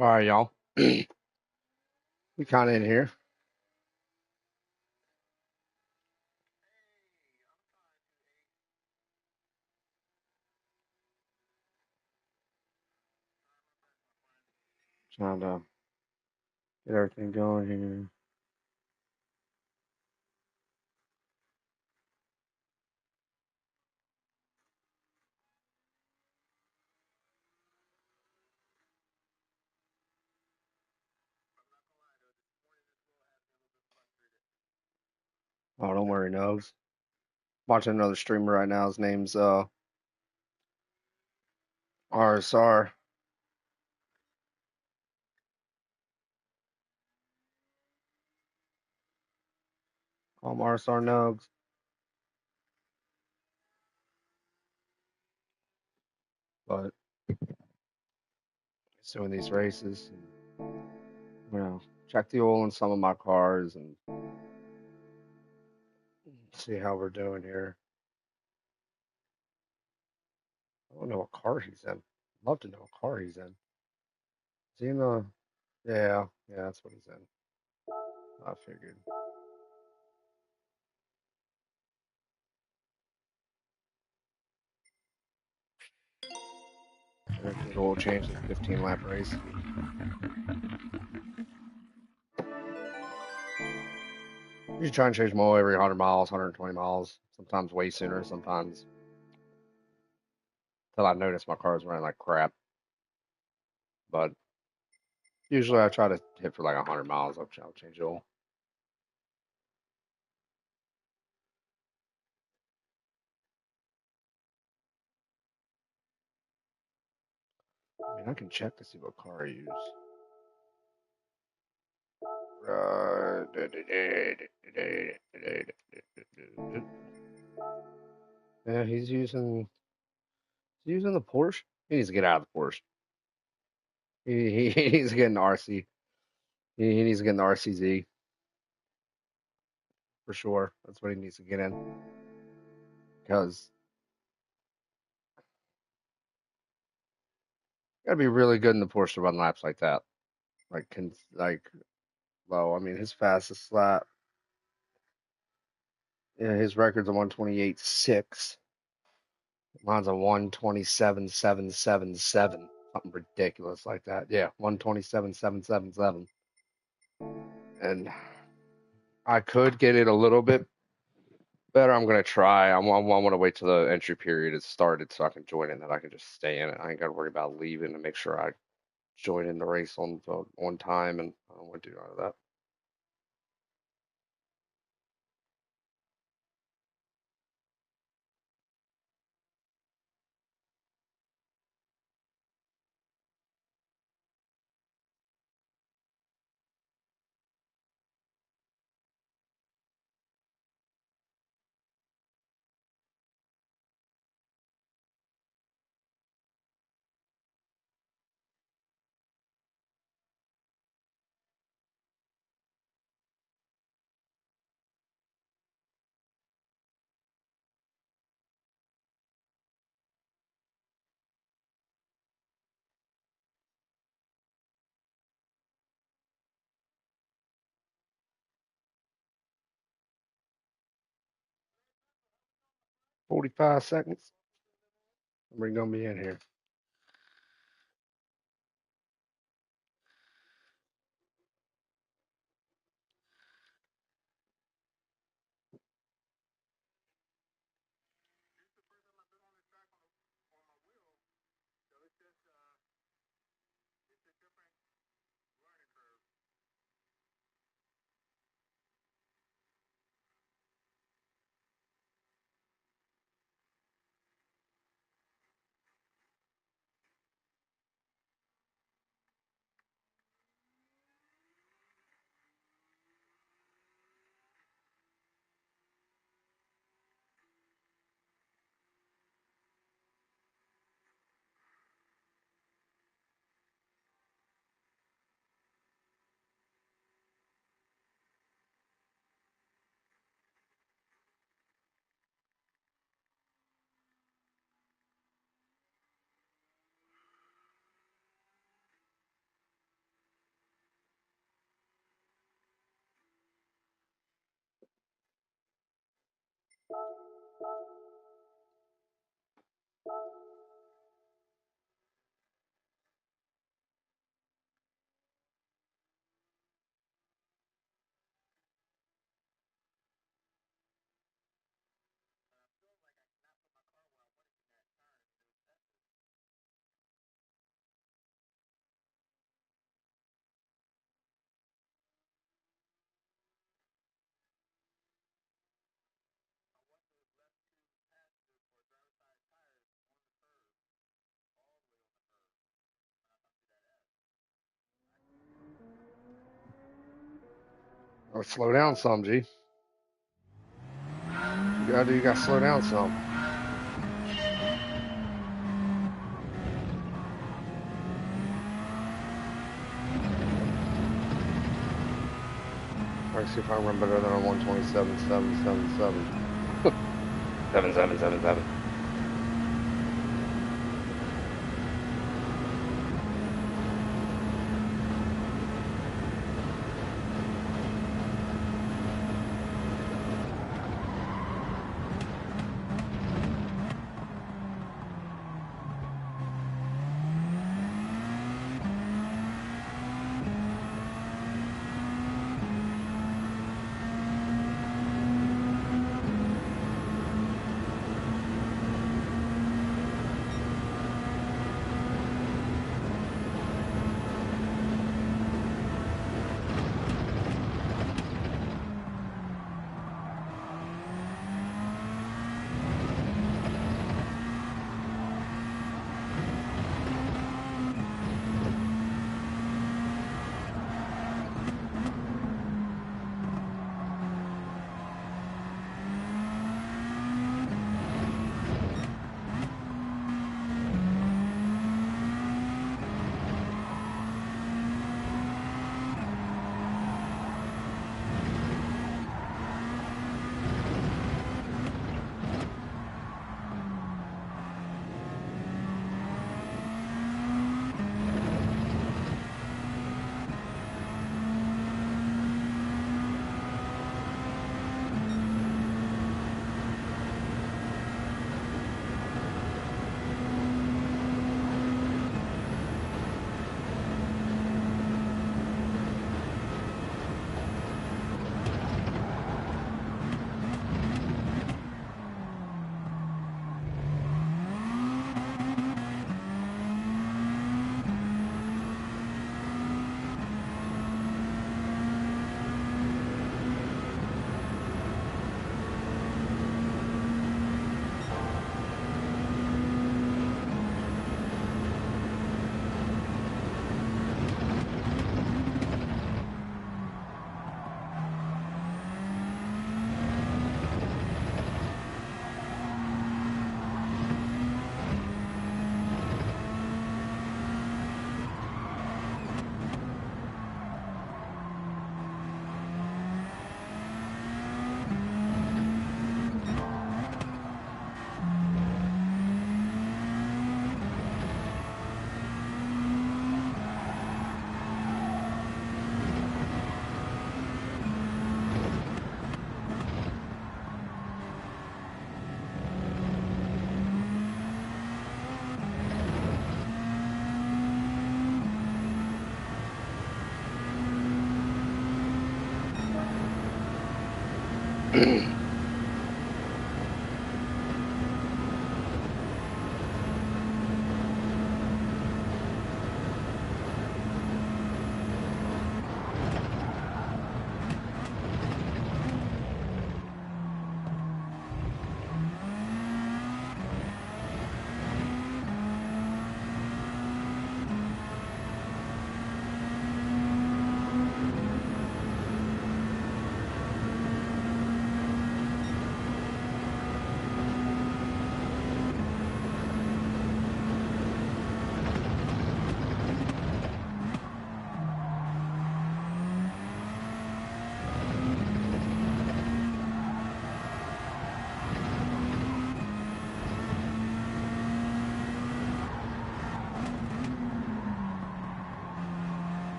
All right, y'all. We kind of in here. Trying to get everything going here. Oh, don't worry, Nugs. Watching another streamer right now. His name's RSR. Call him RSR Nugs. But he's doing these races and check the oil in some of my cars and see how we're doing here. I don't know what car he's in. Love to know what car he's in. Is he in the? Yeah, that's what he's in. I figured. Good oil change, like 15 lap race. You try and change them all every 100 miles, 120 miles, sometimes way sooner, sometimes till I notice my car's running like crap. But usually I try to hit for like 100 miles. I'll change it all. I mean, I can check to see what car I use. Yeah, he's using the Porsche. He needs to get out of the Porsche. He needs to get an RC. He needs to get an RCZ for sure. That's what he needs to get in because you gotta be really good in the Porsche to run laps like that. Like low. I mean, his fastest lap, yeah, his record's a 128.6. Mine's a 127.777. Something ridiculous like that. Yeah, 127.777. And I could get it a little bit better. I'm gonna try. I want to wait till the entry period is started so I can join it and then I can just stay in it. I ain't gotta worry about leaving to make sure I join in the race on time, and I don't want to do none of that. 45 seconds. We're gonna be in here. Or slow down some, G. You gotta slow down some. Try to see if I run better than a 127.777. 7777.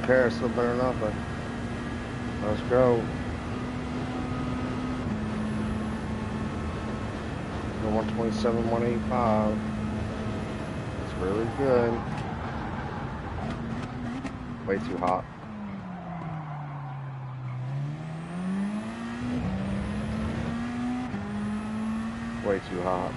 Okay, still better than nothing. Let's go. The 127, 185. It's really good. Way too hot. Way too hot.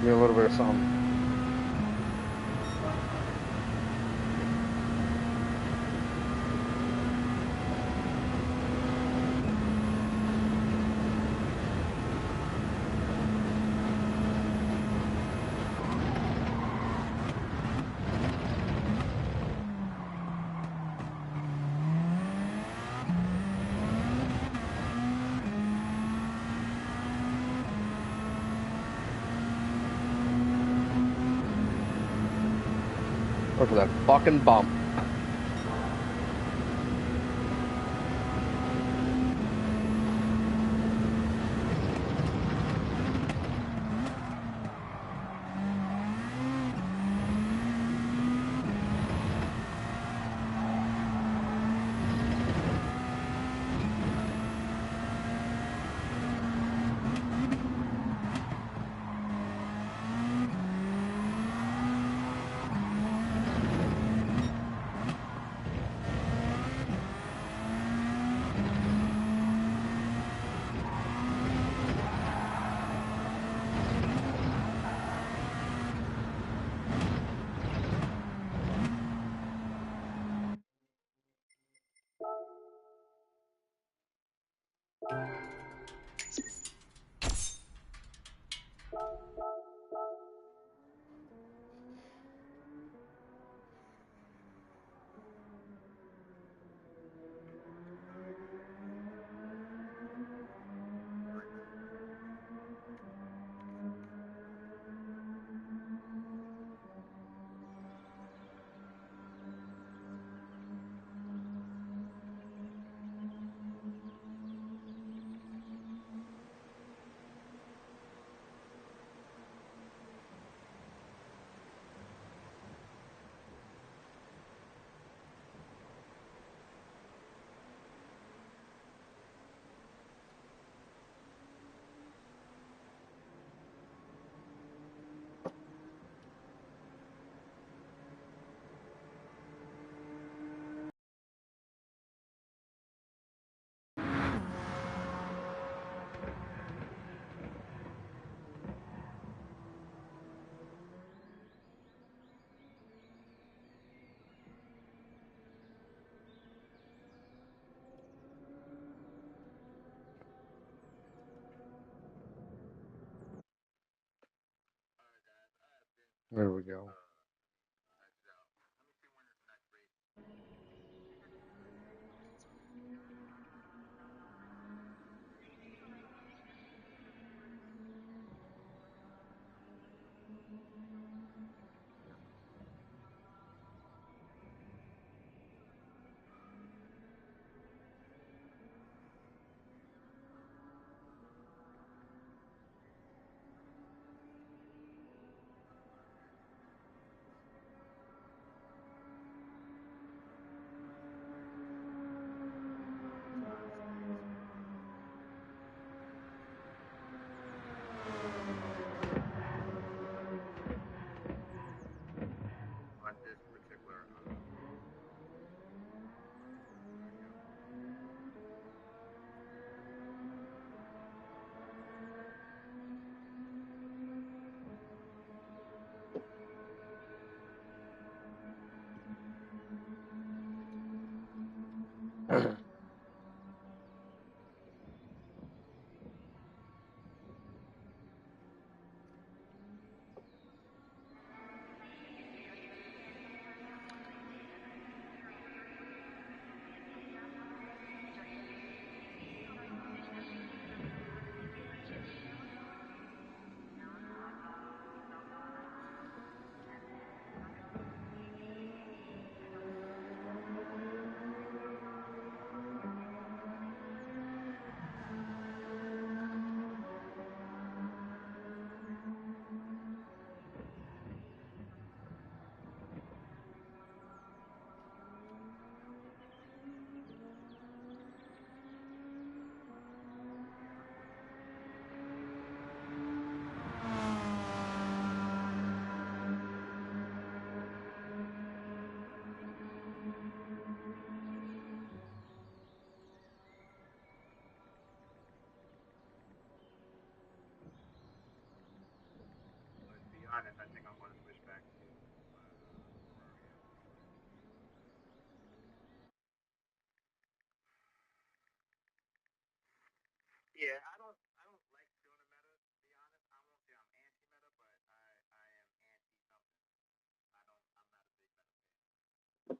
Give me a little bit of something. Look for that fucking bump. There we go. On this particular be honest, I think I'm going to switch back to yeah, I don't like doing the meta, to be honest. I won't say I'm anti-meta, but I am anti something. I'm not a big meta fan.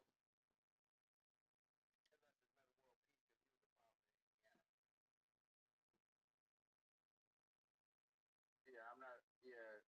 Yeah, I'm not yeah.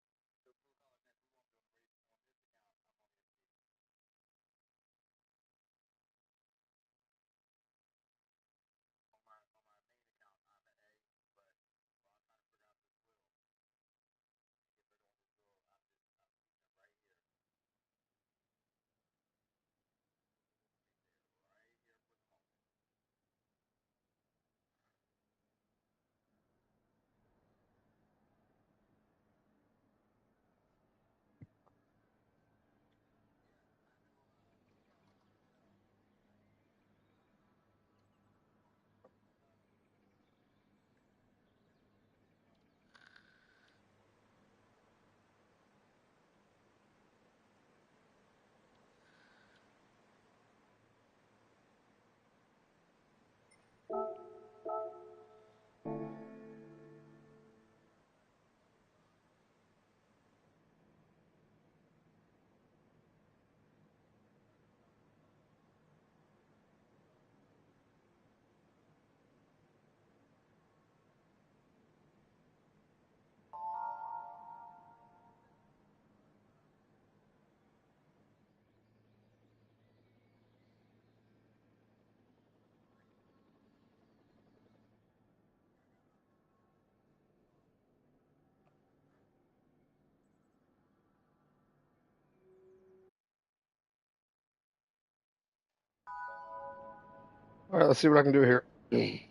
All right, let's see what I can do here. If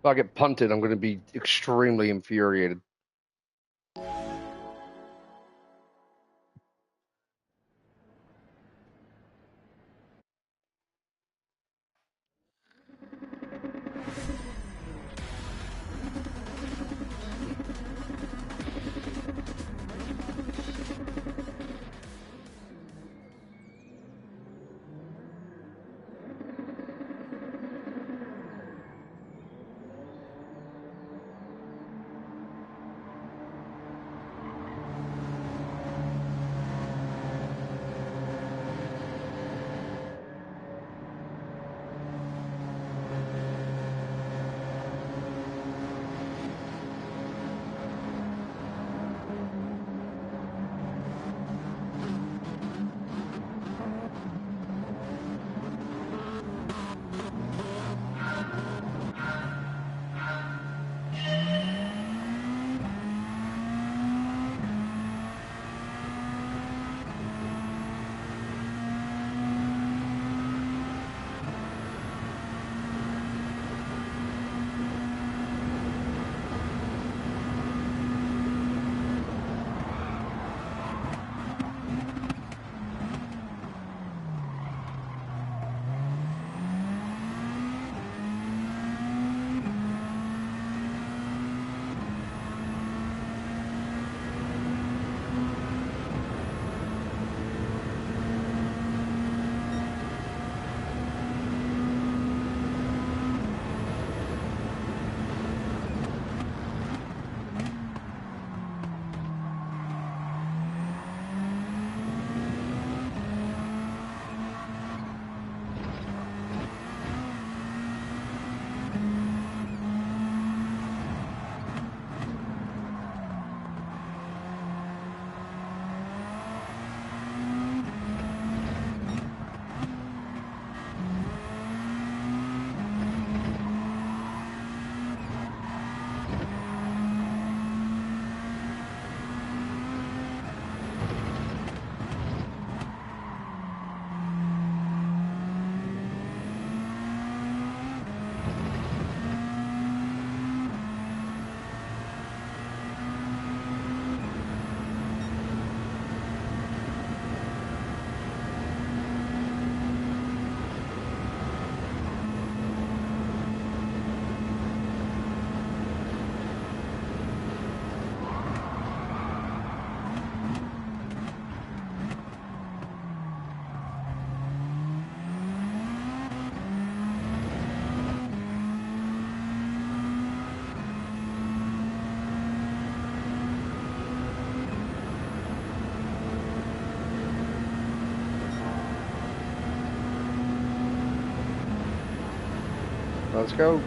I get punted, I'm going to be extremely infuriated. Let's go.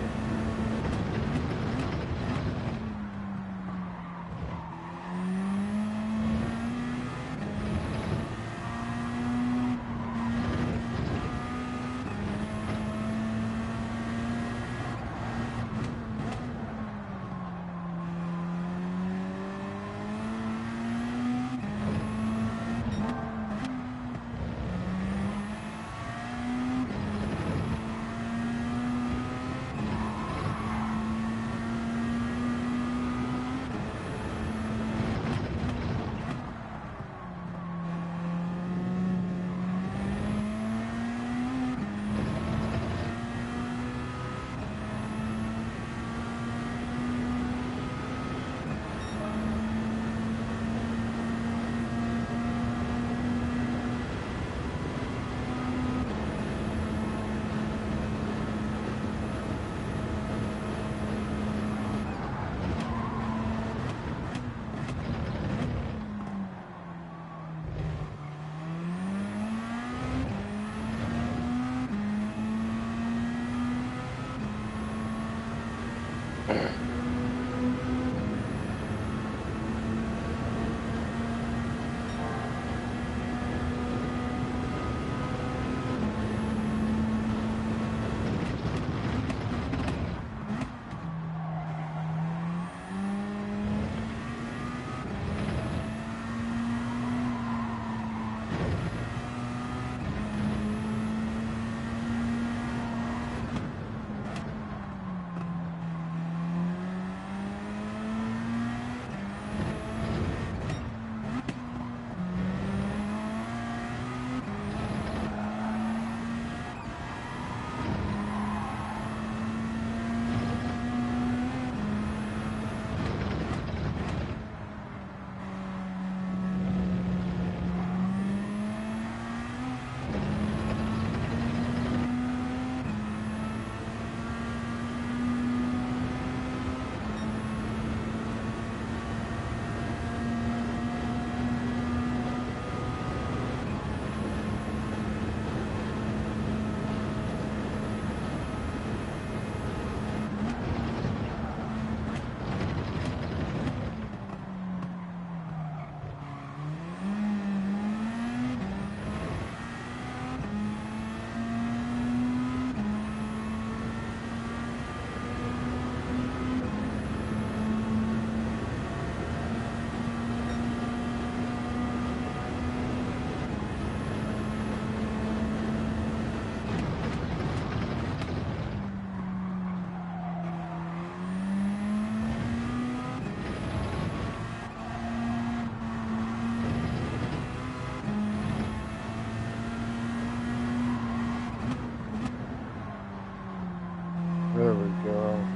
There we go.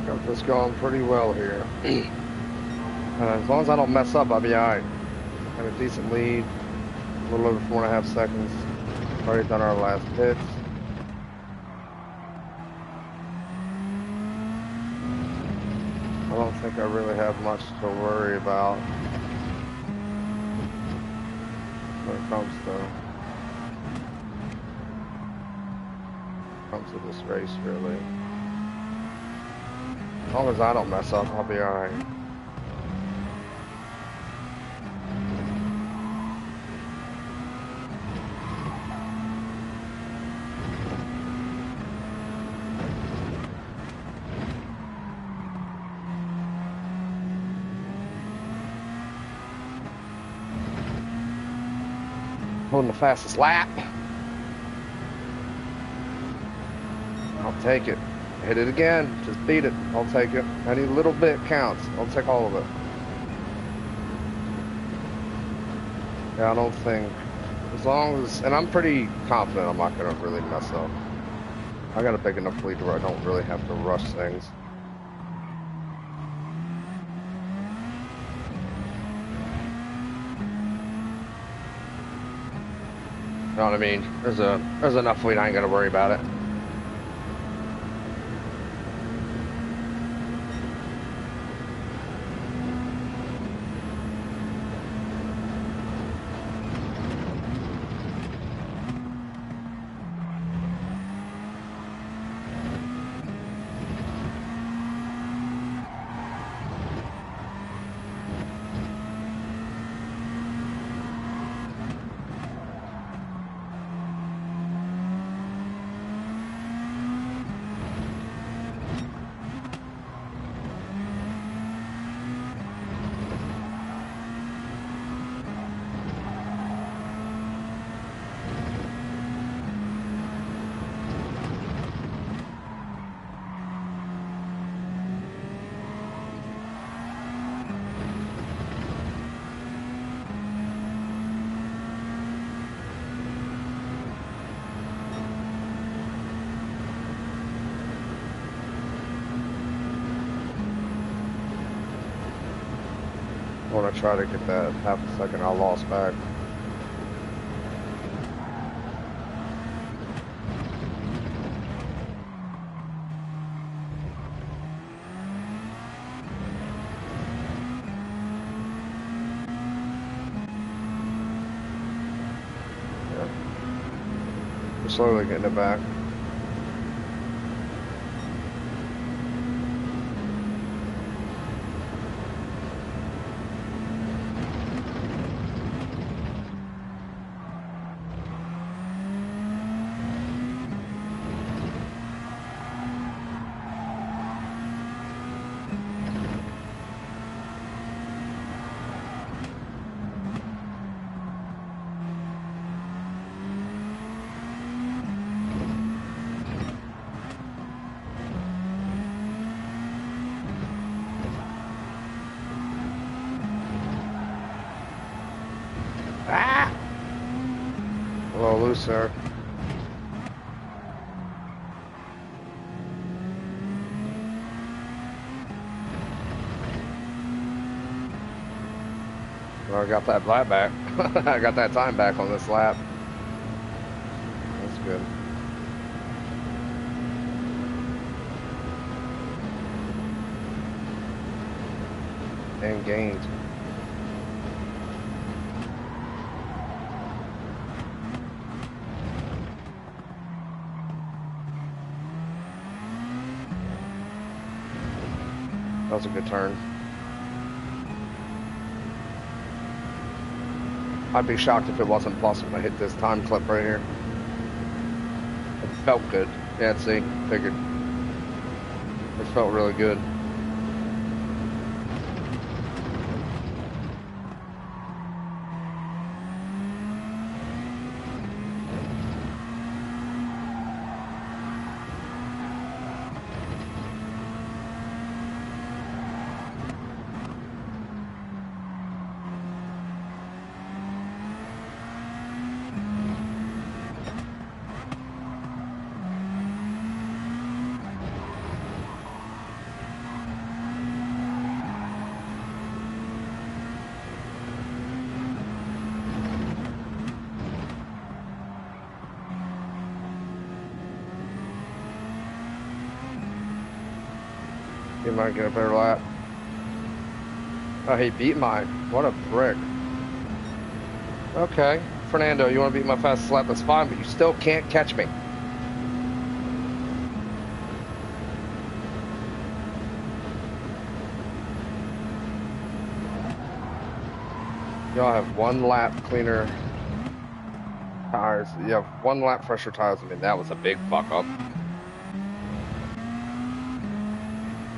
Got this going pretty well here. As long as I don't mess up, I'll be alright. Got a decent lead. A little over 4.5 seconds. Already done our last hits. I don't think I really have much to worry about when it comes to this race, really. As long as I don't mess up, I'll be alright. Holding the fastest lap. I'll take it. Hit it again. Just beat it. I'll take it. Any little bit counts. I'll take all of it. Yeah, I don't think. As long as, and I'm pretty confident I'm not going to really mess up. I got a big enough lead where I don't really have to rush things. You know what I mean? There's enough lead, I ain't gonna worry about it. I want to try to get that half a second I lost back. Yeah. We're slowly getting it back. Ah! A little loose there. Well, I got that lap back. I got that time back on this lap. That's good. And gained. That was a good turn. I'd be shocked if it wasn't plus when I hit this time clip right here. Felt good. Yeah, see, figured. It felt really good. He might get a better lap. Oh, he beat mine. What a prick. Okay. Fernando, you want to beat my fastest lap? That's fine, but you still can't catch me. Y'all have 1 lap cleaner tires. You have 1 lap fresher tires. I mean, that was a big fuck up.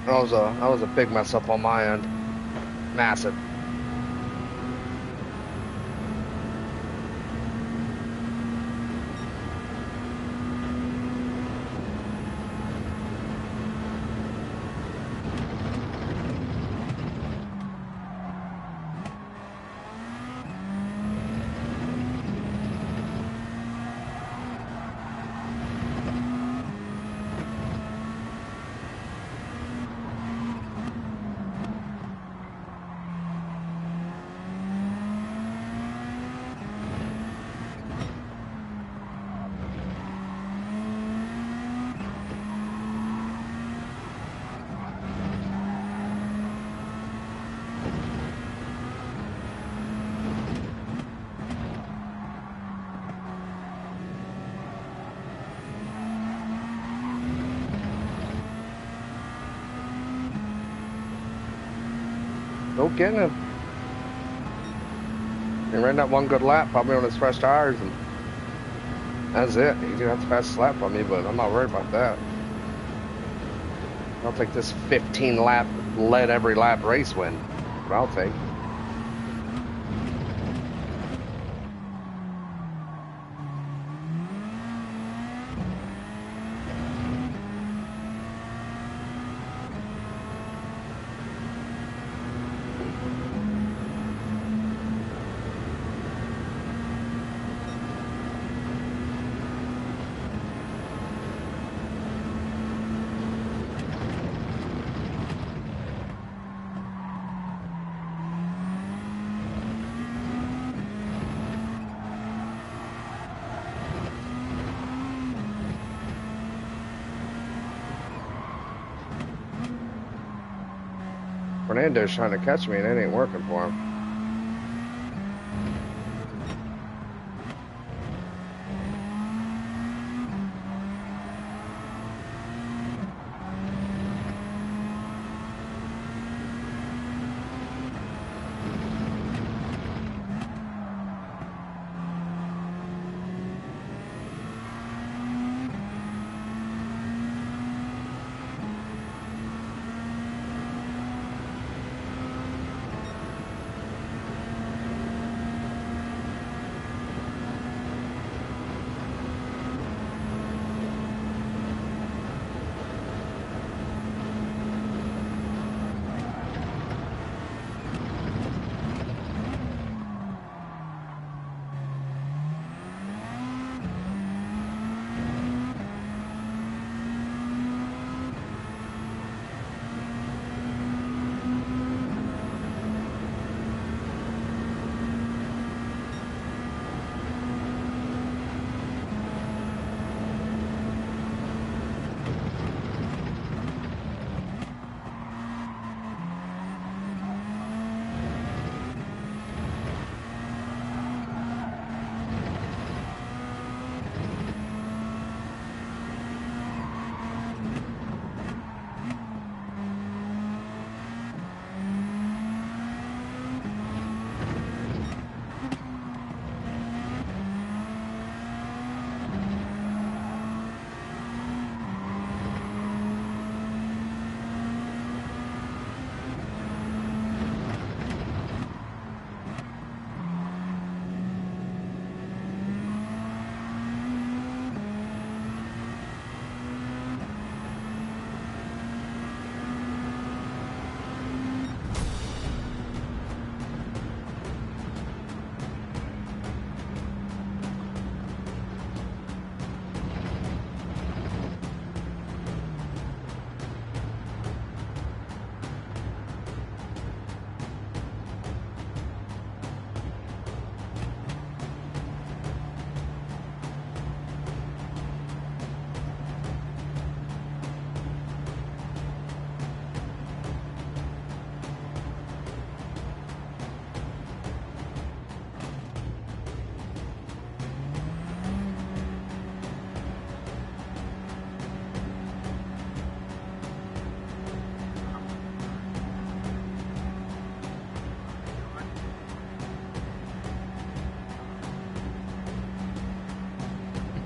That was a big mess up on my end. Massive. Don't get him. He ran that 1 good lap, probably on his fresh tires, and that's it. He's gonna have the fastest lap on me, but I'm not worried about that. I'll take this 15-lap, led every lap race win. But I'll take. Fernando's trying to catch me, and it ain't working for him.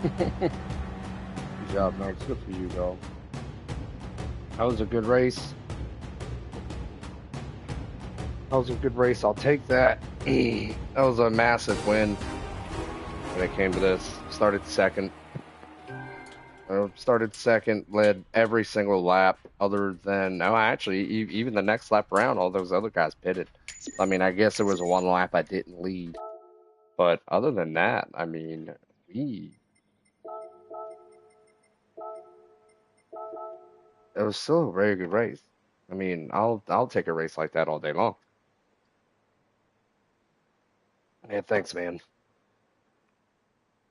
Good job, Nugs. Good for you, dog. That was a good race. That was a good race. I'll take that. That was a massive win when it came to this. Started second, led every single lap other than, no, actually, even the next lap around, all those other guys pitted. I mean, I guess there was one lap I didn't lead. But other than that, I mean, we, it was still a very good race. I mean, I'll take a race like that all day long. Yeah, thanks, man.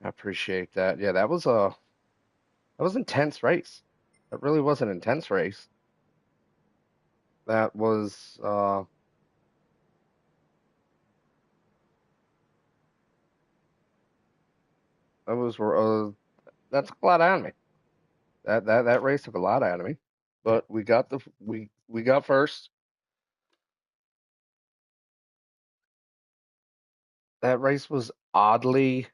I appreciate that. Yeah, that was an intense race. That really was an intense race. That was that was that took a lot out of me. That race took a lot out of me. But we got first. That race was oddly,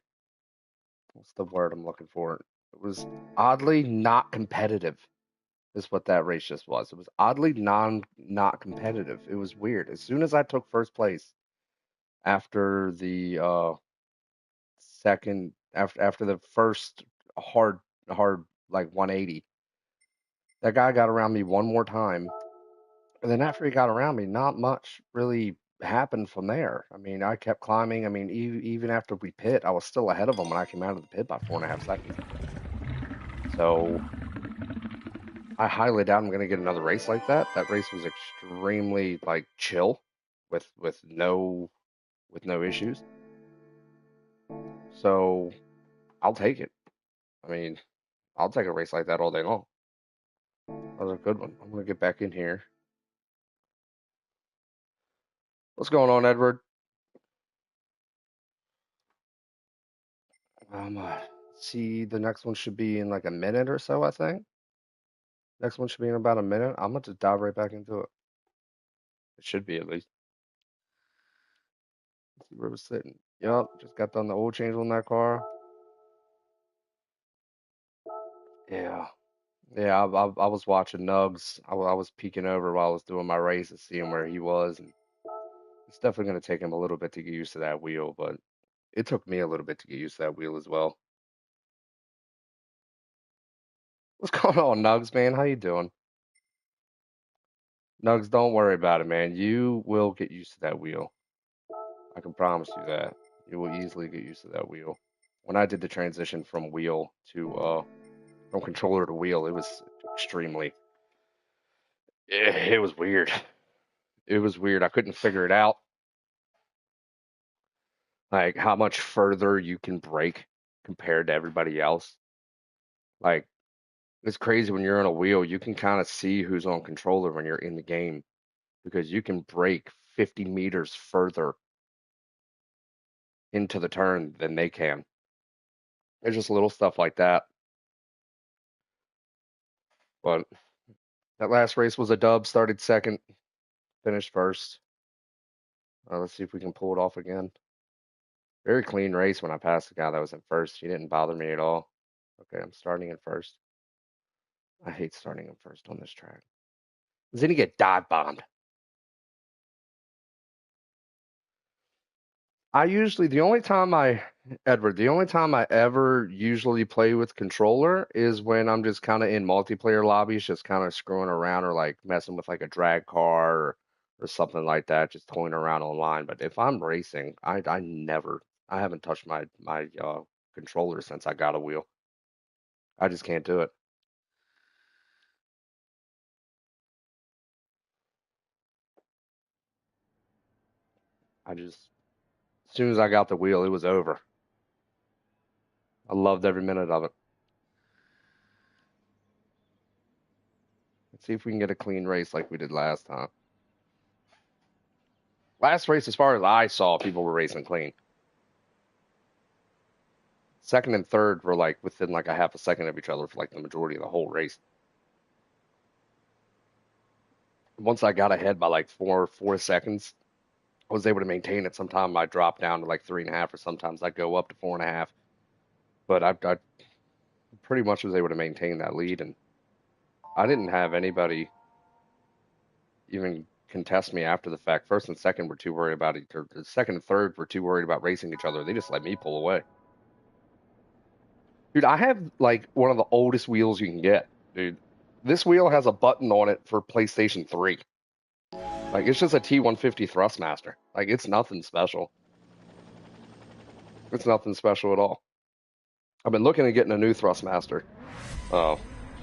what's the word I'm looking for? It was oddly not competitive, is what that race just was. It was oddly not competitive. It was weird. As soon as I took first place after the after the first hard hard like 180, that guy got around me one more time. And then after he got around me, not much really happened from there. I mean, I kept climbing. I mean, even after we pit, I was still ahead of him when I came out of the pit by 4.5 seconds. So I highly doubt I'm going to get another race like that. That race was extremely like chill, with no issues. So I'll take it. I mean, I'll take a race like that all day long. That was a good one. I'm going to get back in here. What's going on, Edward? See, the next one should be in like a minute or so, I think. Next one should be in about a minute. I'm gonna just dive right back into it. It should be at least. Let's see where we're sitting. Yup, just got done the oil change on that car. Yeah, yeah. I was watching Nugs. I was peeking over while I was doing my race and seeing where he was, and it's definitely gonna take him a little bit to get used to that wheel, but it took me a little bit to get used to that wheel as well. What's going on, Nugs, man? How you doing? Nugs, don't worry about it, man. You will get used to that wheel. I can promise you that. You will easily get used to that wheel. When I did the transition from wheel to from controller to wheel, it was extremely it was weird. It was weird. I couldn't figure it out. Like how much further you can brake compared to everybody else. Like it's crazy when you're on a wheel, you can kind of see who's on controller when you're in the game because you can brake 50 meters further into the turn than they can. There's just little stuff like that. But that last race was a dub, started second, finished first. Let's see if we can pull it off again. Very clean race when I passed the guy that was in first. He didn't bother me at all. Okay, I'm starting in first. I hate starting in first on this track. Because then you get dive bombed. The only time Edward, the only time I ever usually play with controller is when I'm just kind of in multiplayer lobbies, just kind of screwing around or like messing with like a drag car or something like that, just toying around online. But if I'm racing, I haven't touched my controller since I got a wheel. I just can't do it. I just As soon as I got the wheel, it was over. I loved every minute of it. Let's see if we can get a clean race like we did last time. Last race, as far as I saw, people were racing clean. Second and third were like within like a half a second of each other for like the majority of the whole race. Once I got ahead by like four seconds, I was able to maintain it. Sometimes I drop down to like 3.5, or sometimes I go up to 4.5. But I pretty much was able to maintain that lead, and I didn't have anybody even contest me after the fact. First and second were too worried about it. Or the second and third were too worried about racing each other. They just let me pull away. Dude, I have like one of the oldest wheels you can get, dude. This wheel has a button on it for PlayStation 3. Like, it's just a T150 Thrustmaster. Like, it's nothing special. It's nothing special at all. I've been looking at getting a new Thrustmaster. Oh,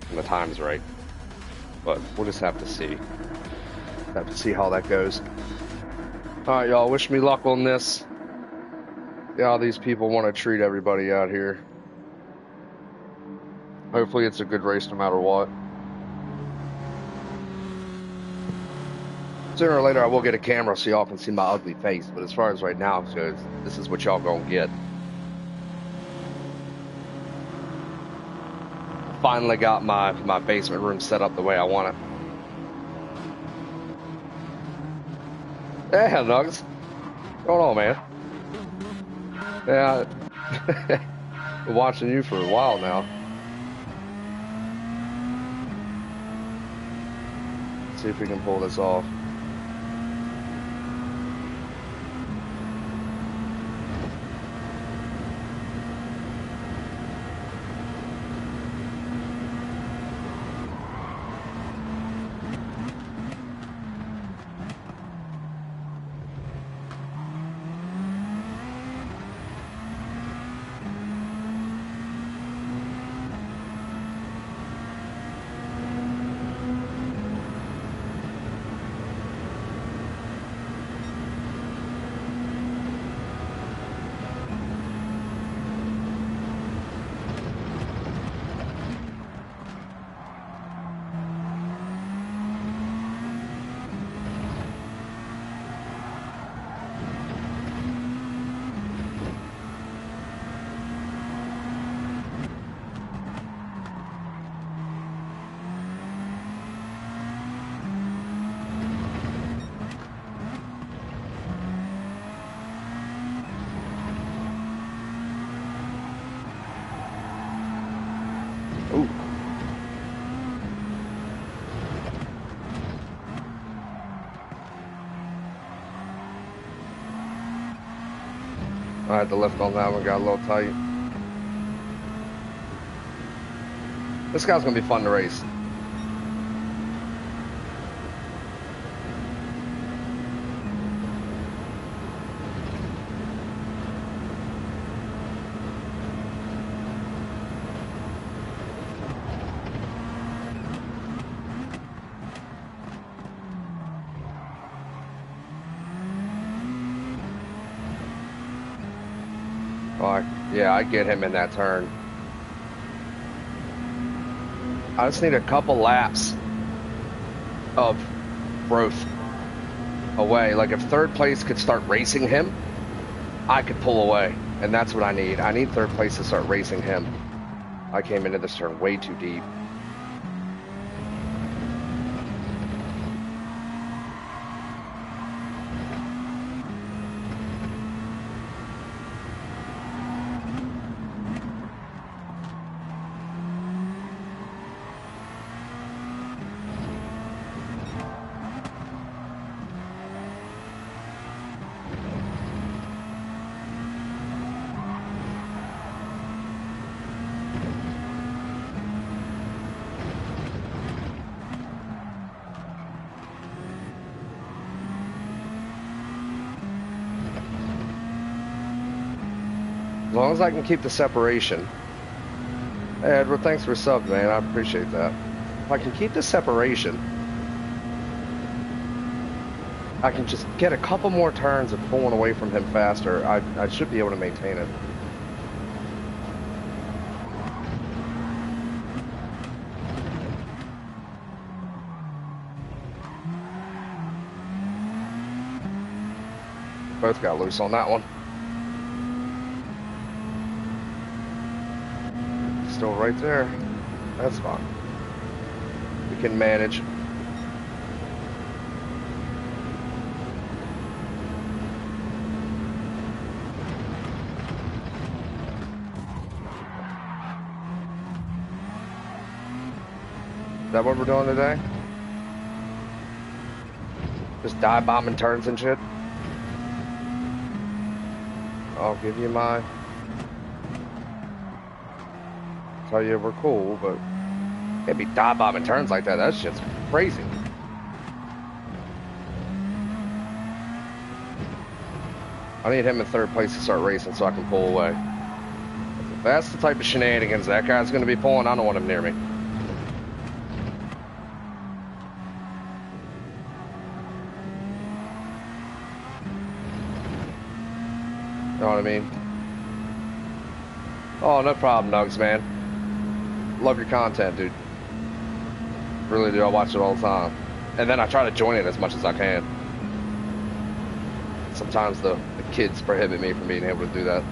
when the time's right. But we'll just have to see. Have to see how that goes. Alright, y'all. Wish me luck on this. Yeah, how these people want to treat everybody out here. Hopefully it's a good race no matter what. Sooner or later I will get a camera so y'all can see my ugly face, but as far as right now it goes, this is what y'all gonna get. Finally got my basement room set up the way I want it. Yeah, Nuggets. What's going on, man? Yeah, been watching you for a while now. Let's see if we can pull this off. Ooh. I had to lift on that one, got a little tight. This guy's gonna be fun to race. Oh, yeah, I get him in that turn. I just need a couple laps of growth away. Like, if third place could start racing him, I could pull away. And that's what I need. I need third place to start racing him. I came into this turn way too deep. As long as I can keep the separation. Hey, Edward, thanks for sub, man. I appreciate that. If I can keep the separation, I can just get a couple more turns of pulling away from him faster. I should be able to maintain it. Both got loose on that one. Still right there. That's fine. We can manage. that what we're doing today? Just dive bombing turns and shit? I'll give you my... Tell you we're cool, but... Can't be dive bombing turns like that. That shit's crazy. I need him in third place to start racing so I can pull away. If that's the type of shenanigans that guy's going to be pulling, I don't want him near me. You know what I mean? Oh, no problem, Nugs, man. Love your content, dude. Really do. I watch it all the time. And then I try to join it as much as I can. Sometimes the kids prohibit me from being able to do that.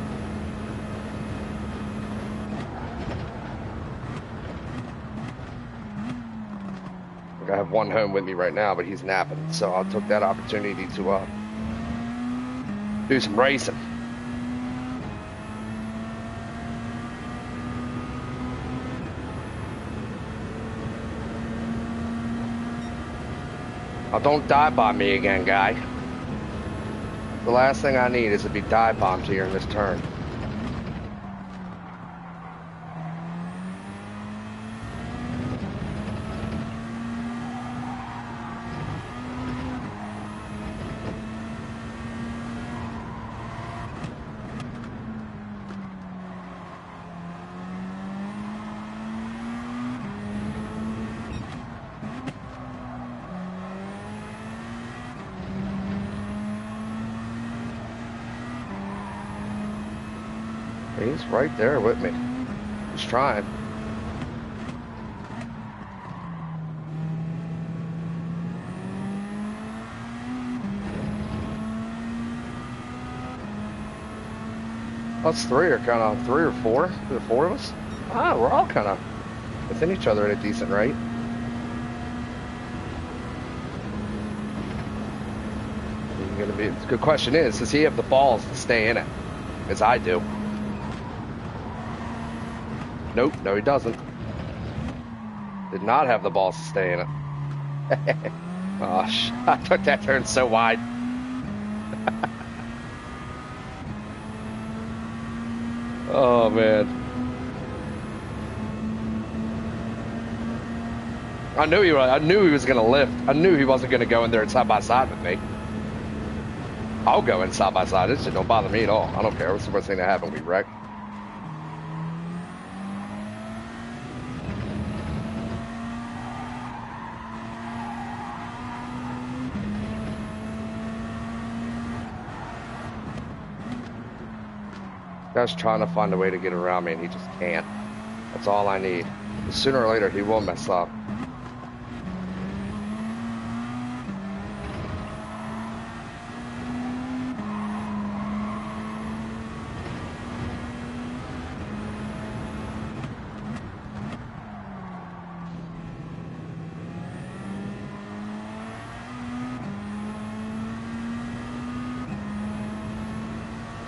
Like I have one home with me right now, but he's napping. So I took that opportunity to do some racing. Oh, don't dive bomb me again, guy. The last thing I need is to be dive bombed here in this turn. He's right there with me. He's trying. Us three are kind of, three or four? The four of us? Ah, we're all kind of within each other at a decent rate. The good question is, does he have the balls to stay in it? As I do. Nope, no he doesn't. Did not have the balls to stay in it. Oh, I took that turn so wide. Oh, man. I knew he was going to lift. I knew he wasn't going to go in there side by side with me. I'll go in side by side. This shit don't bother me at all. I don't care. What's the worst thing that happened? We wreck. Guy's trying to find a way to get around me and he just can't. That's all I need. Sooner or later he will mess up.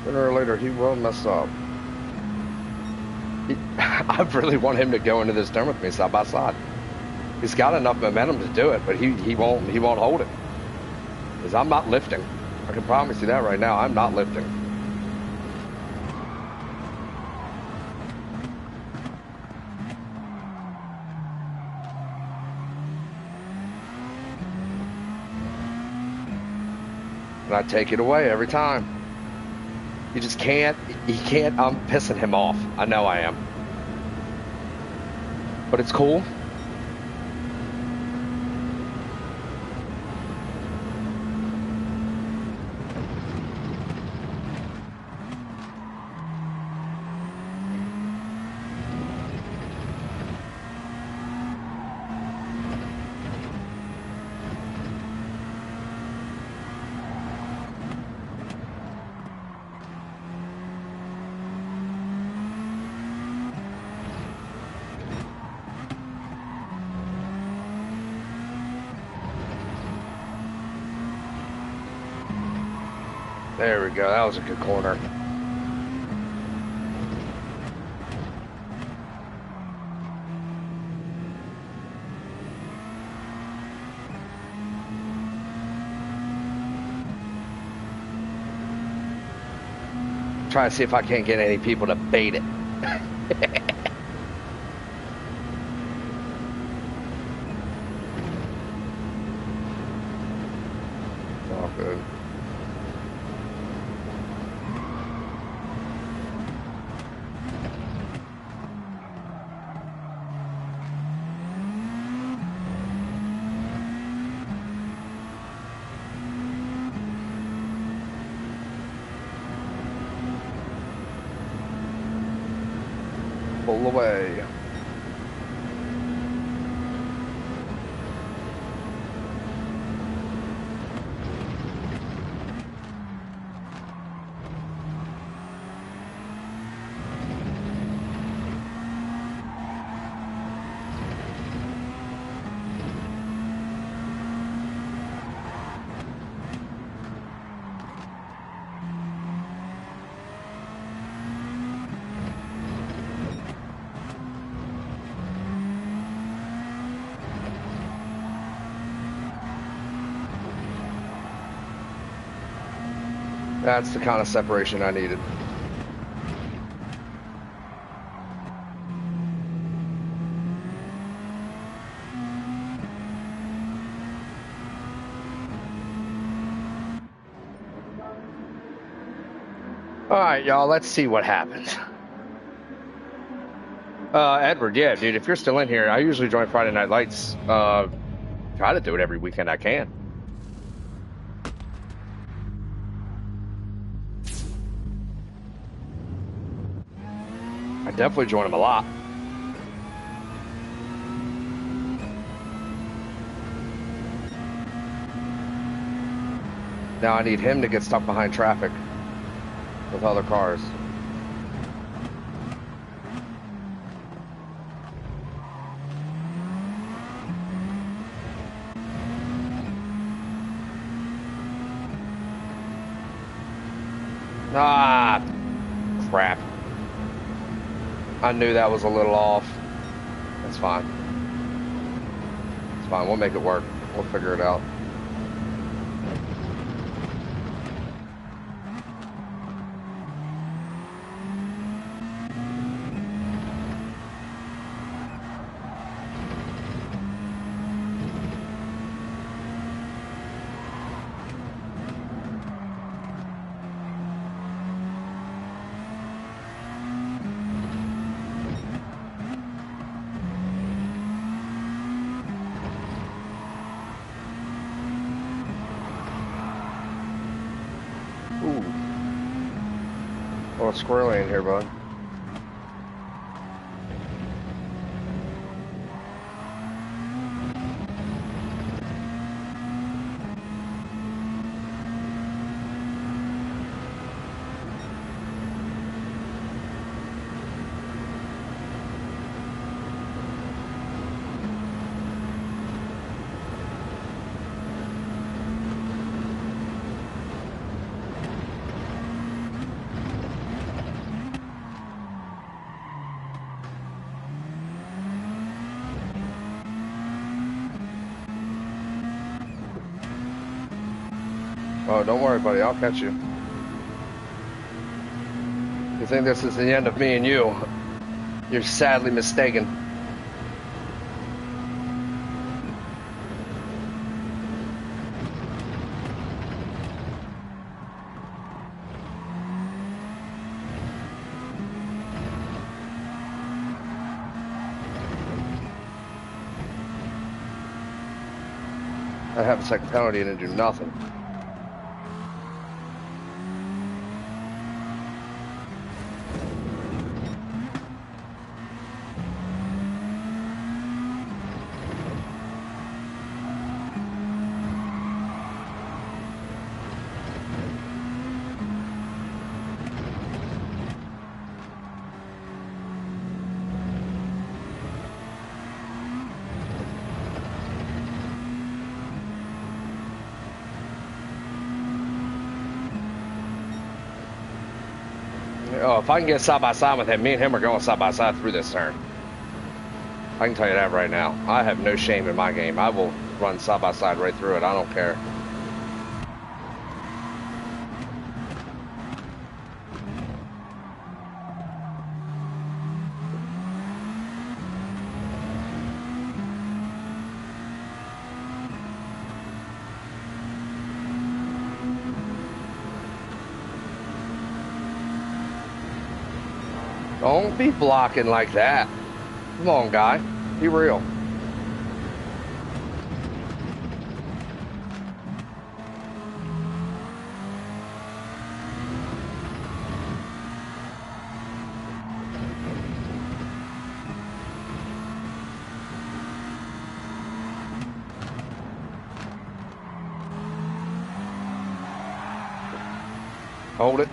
Sooner or later, he will mess up. I really want him to go into this turn with me side by side. He's got enough momentum to do it, but he won't hold it. Because I'm not lifting. I can promise you that right now. I'm not lifting. And I take it away every time. He just can't, I'm pissing him off. I know I am. But it's cool. There we go. That was a good corner. try to see if I can't get any people to bait it. Oh, good. Pull away. That's the kind of separation I needed. All right, y'all, let's see what happens. Edward, yeah, dude, if you're still in here, I usually join Friday Night Lights. Try to do it every weekend I can. I definitely join him a lot. Now I need him to get stuck behind traffic with other cars. Ah, crap. I knew that was a little off. That's fine. It's fine. We'll make it work. We'll figure it out. Squirrely in here, bud. Oh, don't worry, buddy. I'll catch you. You think this is the end of me and you? You're sadly mistaken. I have a second penalty and didn't do nothing. Oh, if I can get side by side with him, me and him are going side by side through this turn. I can tell you that right now. I have no shame in my game. I will run side by side right through it. I don't care. Don't be blocking like that. Come on, guy. Be real. Hold it.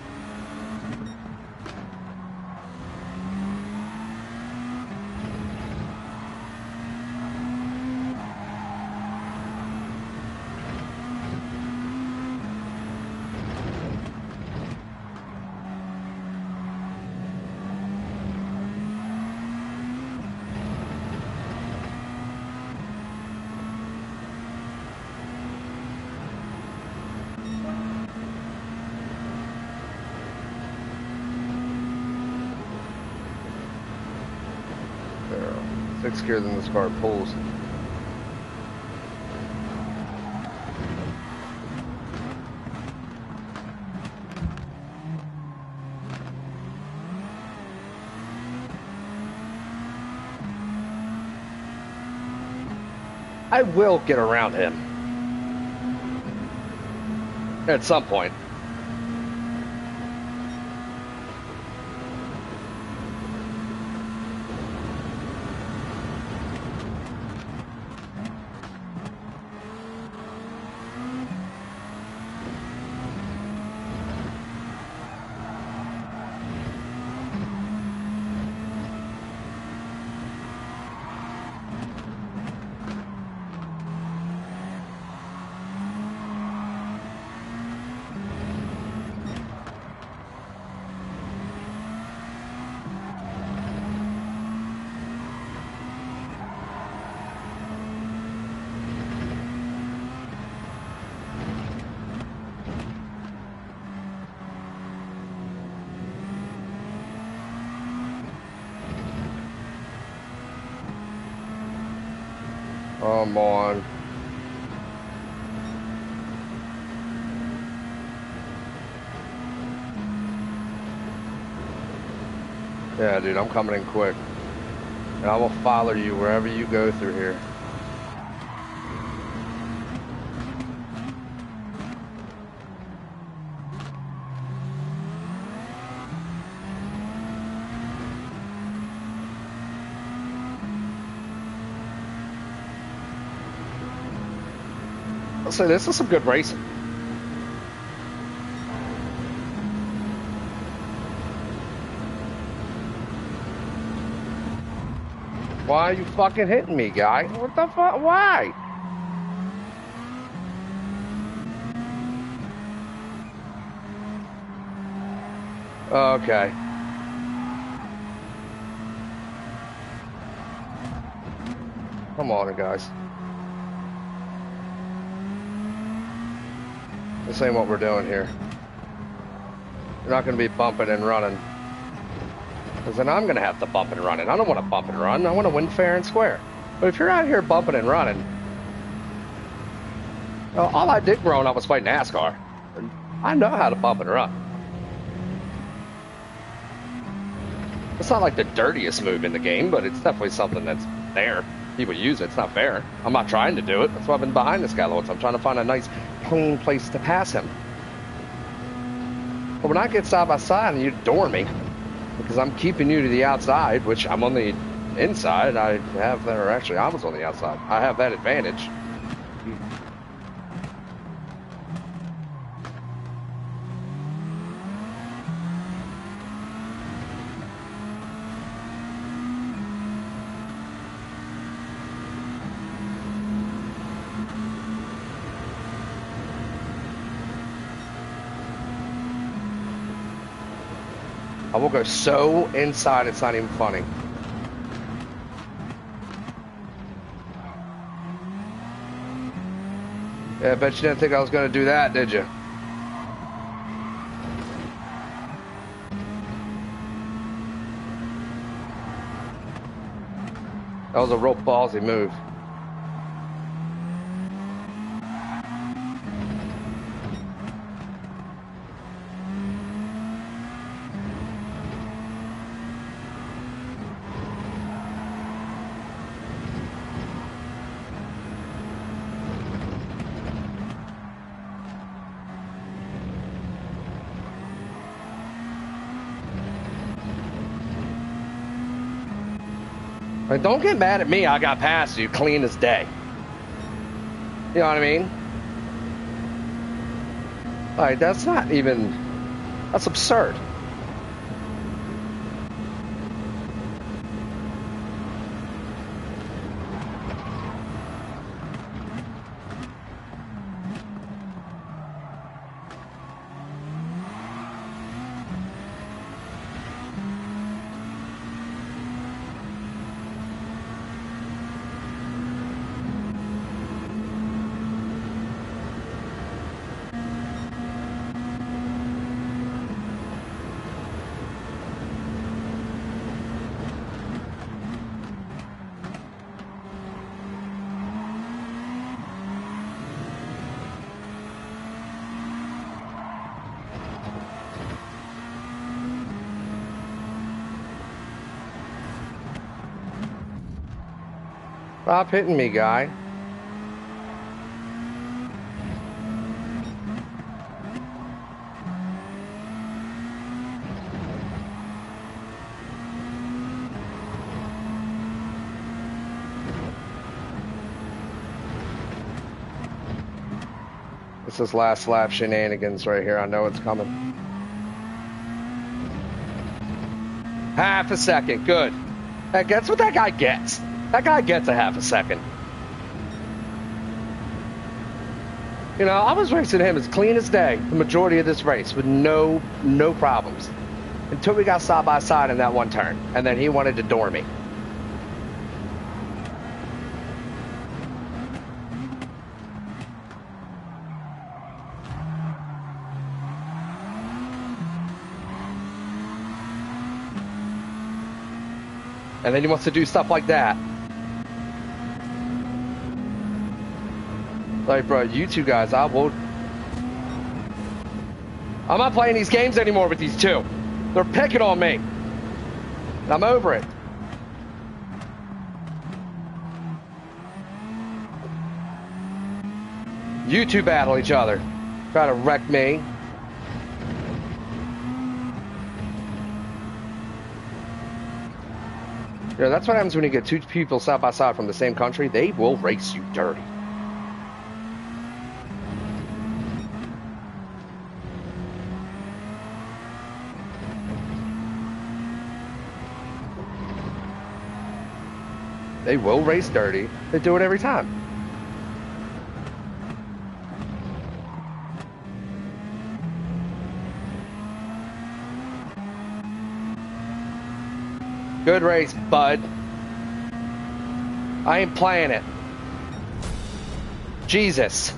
Sixth gear, then this car pulls. I will get around him at some point. Come on. Yeah, dude, I'm coming in quick. And I will follow you wherever you go through here. I'll say this is some good racing. Why are you fucking hitting me, guy? What the fuck? Why? Okay. Come on, guys. This ain't what we're doing here. You're not going to be bumping and running. Because then I'm going to have to bump and run. And I don't want to bump and run. I want to win fair and square. But if you're out here bumping and running, well, all I did growing up was play NASCAR. And I know how to bump and run. It's not like the dirtiest move in the game, but it's definitely something that's there. People use it. It's not fair. I'm not trying to do it. That's why I've been behind this guy the whole time. I'm trying to find a nice, clean place to pass him. But when I get side by side and you door me, because I'm keeping you to the outside, which I'm on the inside, I have that, or actually I was on the outside. I have that advantage. I will go so inside, it's not even funny. Yeah, I bet you didn't think I was going to do that, did you? That was a real ballsy move. Like, don't get mad at me. I got past you clean as day. You know what I mean? Like, that's not even, that's absurd. Stop hitting me, guy. This is last lap shenanigans right here. I know it's coming. Half a second. Good. That's what that guy gets. That guy gets a half a second. You know, I was racing him as clean as day the majority of this race with no problems until we got side by side in that one turn, and then he wanted to door me. And then he wants to do stuff like that. Like, bro, you two guys, I'm not playing these games anymore with these two. They're picking on me. I'm over it. You two battle each other. Try to wreck me. Yeah, that's what happens when you get two people side by side from the same country. They will race you dirty. They will race dirty. They do it every time. Good race, bud. I ain't playing it. Jesus.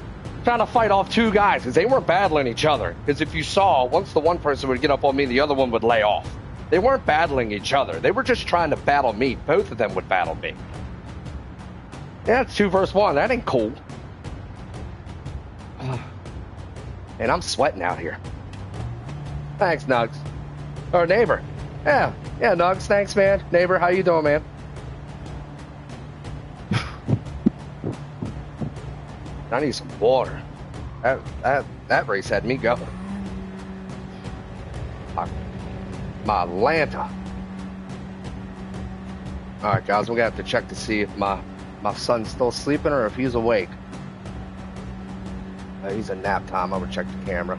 Trying to fight off two guys because they weren't battling each other. Because if you saw, once the one person would get up on me, the other one would lay off. They weren't battling each other. They were just trying to battle me. Both of them would battle me. Yeah, it's 2 versus 1. That ain't cool. And I'm sweating out here. Thanks, Nugs. Or neighbor. Yeah, Nugs, thanks, man. Neighbor, how you doing, man? I need some water. That race had me going. My Atlanta. All right, guys, we're gonna have to check to see if my son's still sleeping or if he's awake. He's in nap time. I'm gonna check the camera.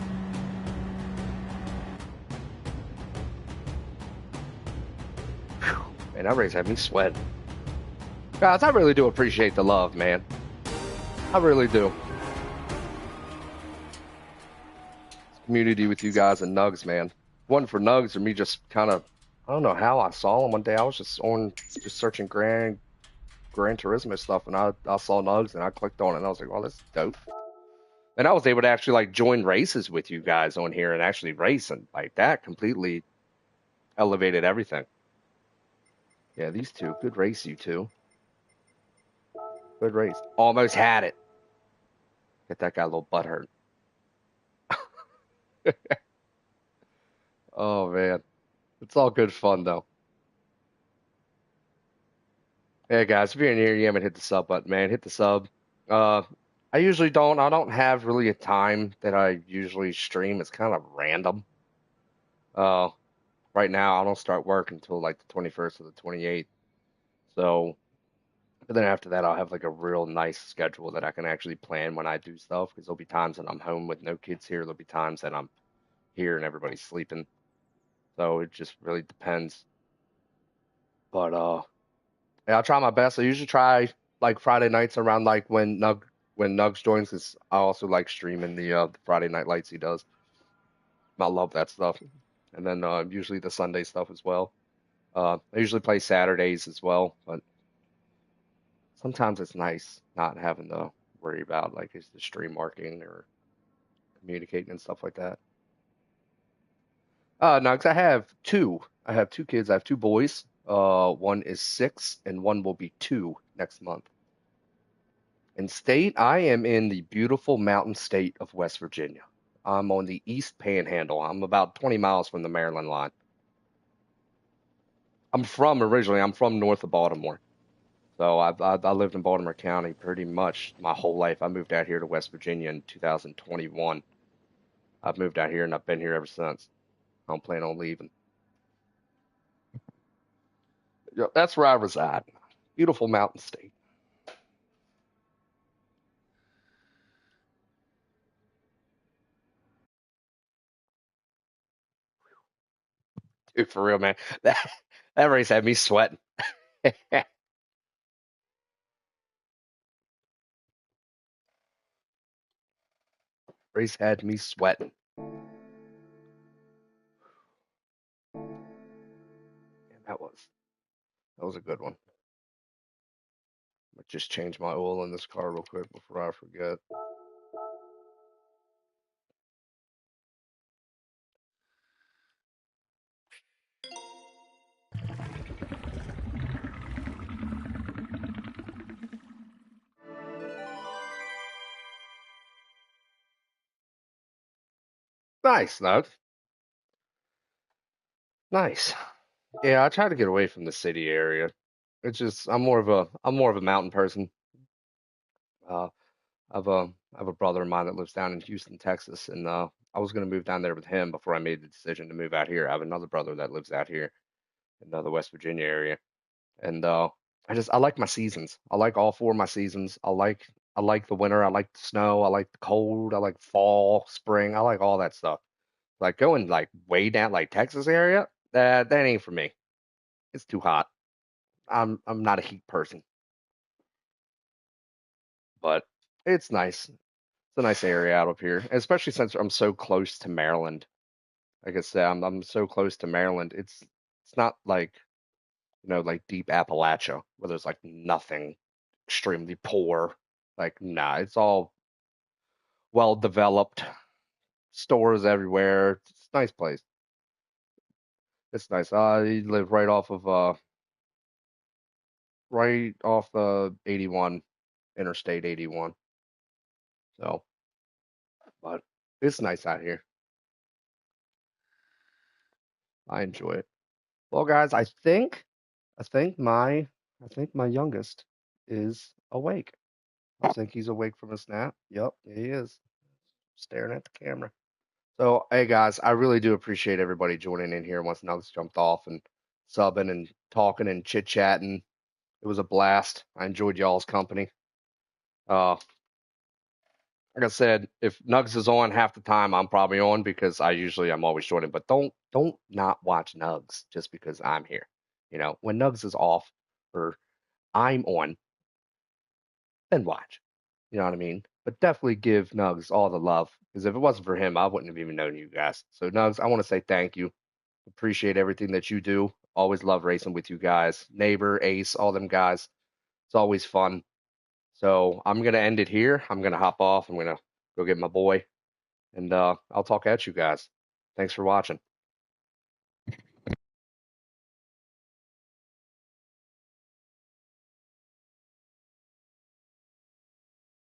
Man, that race had me sweating. Guys, I really do appreciate the love, man. I really do. This community with you guys and Nugs, man. One for Nugs or me just kind of, I don't know how I saw him one day. I was just searching Gran Turismo stuff, and I saw Nugs and I clicked on it and I was like, oh, that's dope. And I was able to actually like join races with you guys on here and actually race, and like that completely elevated everything. Yeah, these two. Good race, you two. Good race. Almost had it. Get that guy a little butthurt. Oh, man. It's all good fun, though. Hey, guys, if you're in here, you haven't hit the sub button, man. Hit the sub. I usually don't. I don't have really a time that I usually stream. It's kind of random. Right now, I don't start work until like the 21st or the 28th. So, but then after that, I'll have like a real nice schedule that I can actually plan when I do stuff. Because there'll be times that I'm home with no kids here. There'll be times that I'm here and everybody's sleeping. So it just really depends. But yeah, I'll try my best. I usually try like Friday nights around like when Nugs joins, because I also like streaming the Friday night lights he does. I love that stuff. And then usually the Sunday stuff as well. I usually play Saturdays as well, but sometimes it's nice not having to worry about like is the stream working or communicating and stuff like that. No, 'cause I have two. I have two kids. I have two boys. One is 6 and one will be 2 next month. In state, I am in the beautiful mountain state of West Virginia. I'm on the East Panhandle. I'm about 20 miles from the Maryland line. I'm from north of Baltimore. So I lived in Baltimore County pretty much my whole life. I moved out here to West Virginia in 2021. I've moved out here and I've been here ever since. I don't plan on leaving. Yeah, that's where I reside. Beautiful mountain state. Dude, for real, man. That that race had me sweating. Race had me sweating. And that was a good one. I just change my oil in this car real quick before I forget. Nice, no, nice. Yeah, I try to get away from the city area. It's just I'm more of a mountain person. Uh, I have a brother of mine that lives down in Houston, Texas, and I was gonna move down there with him before I made the decision to move out here. I have another brother that lives out here in the West Virginia area, and I like my seasons. I like all four of my seasons. I like the winter. I like the snow. I like the cold. I like fall, spring. I like all that stuff. Like going like way down like Texas area, that ain't for me. It's too hot. I'm not a heat person, but it's nice. It's a nice area out up here, especially since I'm so close to Maryland. Like I said, I'm so close to Maryland. It's not like like deep Appalachia where there's like nothing, extremely poor. Like nah, it's all well developed, stores everywhere. It's a nice place. It's nice. I live right off the 81, Interstate 81. So, but it's nice out here. I enjoy it. Well, guys, I think my youngest is awake. I think he's awake from a snap. Yep, he is staring at the camera. So, hey guys, I really do appreciate everybody joining in here once Nugs jumped off and subbing and talking and chit-chatting. It was a blast. I enjoyed y'all's company. Like I said, if Nugs is on half the time, I'm probably on because I'm always joining. But don't not watch Nugs just because I'm here. When Nugs is off or I'm on, then watch. You know what I mean? But definitely give Nugs all the love because if it wasn't for him, I wouldn't have even known you guys. So Nugs, I want to say thank you. Appreciate everything that you do. Always love racing with you guys. Neighbor, Ace, all them guys. It's always fun. So I'm gonna end it here. I'm gonna hop off. I'm gonna go get my boy, and I'll talk at you guys. Thanks for watching.